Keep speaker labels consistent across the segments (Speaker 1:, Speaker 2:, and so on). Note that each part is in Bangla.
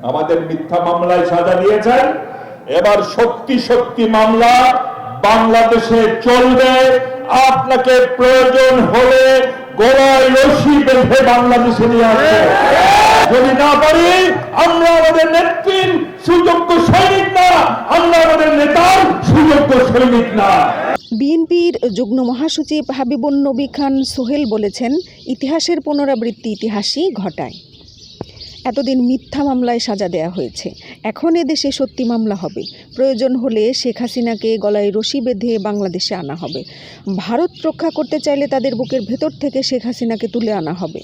Speaker 1: আমাদের মিথ্যা মামলায় সাজা দিয়েছেন, এবার সত্যি সত্যি মামলা বাংলাদেশে চলবে। আপনাকে প্রয়োজন হলে গলায় রশি বেঁধে বাংলাদেশে নিয়ে আসবে। যদি না পারি, আমরা আমাদের নেত্রীর সুযোগ্য সৈনিক না, আমরা আমাদের নেতার সুযোগ্য সৈনিক না।
Speaker 2: বিএনপির যুগ্ম মহাসচিব হাবিবুন নবী খান সোহেল বলেছেন, ইতিহাসের পুনরাবৃত্তি ইতিহাসই ঘটায়। এতদিন মিথ্যা মামলায় সাজা দেয়া হয়েছে, এখন এদেশে সত্যি মামলা হবে। প্রয়োজন হলে শেখ হাসিনাকে গলায় রশি বেঁধে বাংলাদেশে আনা হবে। ভারত রক্ষা করতে চাইলে তাদের বুকের ভেতর থেকে শেখ হাসিনাকে তুলে আনা হবে।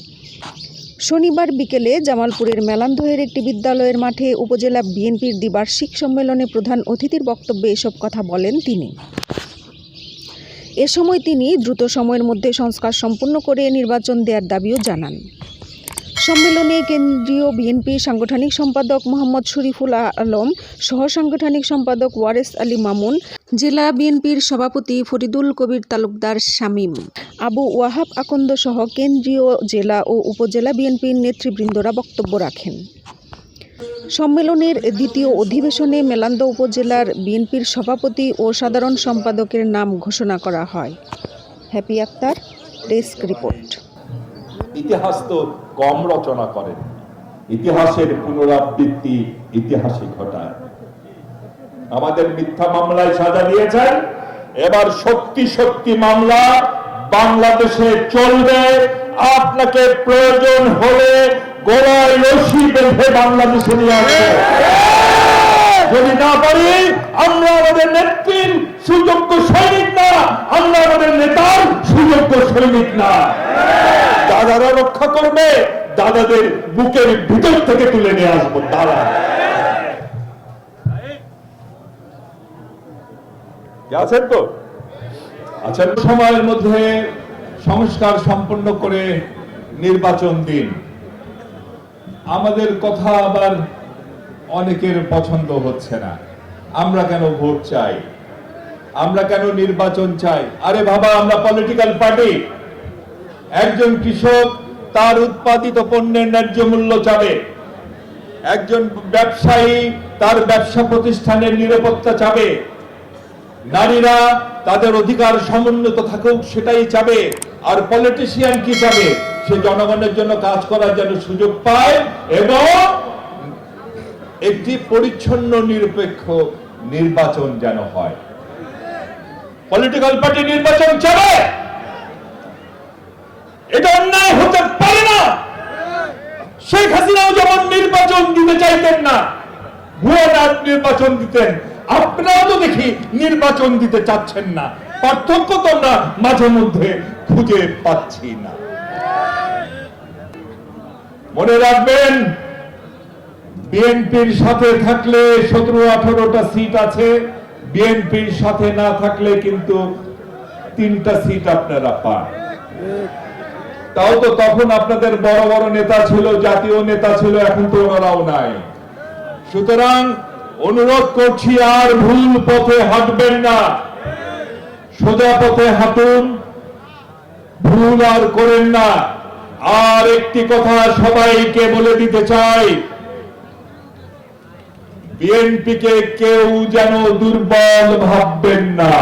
Speaker 2: শনিবার বিকেলে জামালপুরের মেলান্দহের একটি বিদ্যালয়ের মাঠে উপজেলা বিএনপির দ্বিবার্ষিক সম্মেলনে প্রধান অতিথির বক্তব্যে এসব কথা বলেন তিনি। এ সময় তিনি দ্রুত সময়ের মধ্যে সংস্কার সম্পন্ন করে নির্বাচন দেওয়ার দাবিও জানান। সম্মেলনে কেন্দ্রীয় বিএনপির সাংগঠনিক সম্পাদক মোহাম্মদ শরীফুল আলম, সহ সাংগঠনিক সম্পাদক ওয়ারেস আলী মামুন, জেলা বিএনপির সভাপতি ফরিদুল কবির তালুকদার শামীম, আবু ওয়াহাব আকন্দ সহ কেন্দ্রীয় জেলা ও উপজেলা বিএনপির নেতৃবৃন্দরা বক্তব্য রাখেন। সম্মেলনের দ্বিতীয় অধিবেশনে মেলান্দহ উপজেলার বিএনপির সভাপতি ও সাধারণ সম্পাদকের নাম ঘোষণা করা হয়। Happy Akter, desk report.
Speaker 1: ইতিহাস তো কম রচনা করেন, ইতিহাসের পুনরাবৃত্তি ইতিহাসই ঘটায়। আমাদের মিথ্যা মামলায় সাজা দিয়েছেন, এবার সত্যি সত্যি মামলা বাংলাদেশে চলবে। আপনাকে প্রয়োজন হলে গলায় রশি বেঁধে বাংলাদেশে নিয়ে আসবে। যদি না পারি, আমরা আমাদের নেত্রীর সুযোগ্য সৈনিক না, আমরা আমাদের নেতার সুযোগ্য সৈনিক না। দাদারা রক্ষা করবে, দাদাদের বুকের ভিতর থেকে তুলে নিয়ে আসবো। দাদা আছেন তো? আছেন। সময়ের মধ্যে সংস্কার সম্পন্ন করে নির্বাচন দিন। আমাদের কথা আবার অনেকের পছন্দ হচ্ছে না। আমরা কেন ভোট চাই, আমরা কেন নির্বাচন চাই? আরে বাবা, আমরা পলিটিক্যাল পার্টি। একজন কৃষক তার উৎপাদিত পণ্যের ন্যায্য মূল্য চাবে, একজন ব্যবসায়ী তার ব্যবসা প্রতিষ্ঠানের নিরাপত্তা চাবে, নারীরা তাদের অধিকার সমুন্নত থাকুক সেটাই চাবে। আর পলিটিশিয়ান কি চাবে? সে জনগণের জন্য কাজ করার জন্য সুযোগ পায় এবং একটি পরিচ্ছন্ন নিরপেক্ষ নির্বাচন যেন হয়। পলিটিক্যাল পার্টি নির্বাচন চাবে, এটা অন্যায় হতে পারে না। শেখ হাসিনাও যেমন নির্বাচন দিতে চাইতেন না, ভুয়া নির্বাচন দিতেন, আপনারাও তো দেখি নির্বাচন দিতে চাচ্ছেন না। পার্থক্য তো আমরা মাঝে মধ্যে খুঁজে পাচ্ছি না। মনে রাখবেন, বিএনপির সাথে থাকলে 17-18টা সিট আছে, বিএনপির সাথে না থাকলে কিন্তু 3টা সিট আপনারা পান। তাও তো তখন আপনাদের বড় বড় নেতা ছিল, জাতীয় নেতা ছিল, এখন তো ওনারাও নাই। সুতরাং অনুরোধ করছি, আর ভুল পথে হাঁটবেন না, সোজা পথে হাঁটুন, ভুল আর করেন না। আর একটি কথা সবাইকে বলে দিতে চাই, বিএনপিকে কেউ যেন দুর্বল ভাববেন না।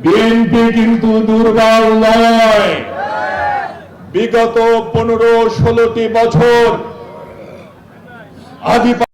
Speaker 1: বিএনপি কিন্তু দুর্বল নয়। বিগত 15-16টি বছর আধিপত্য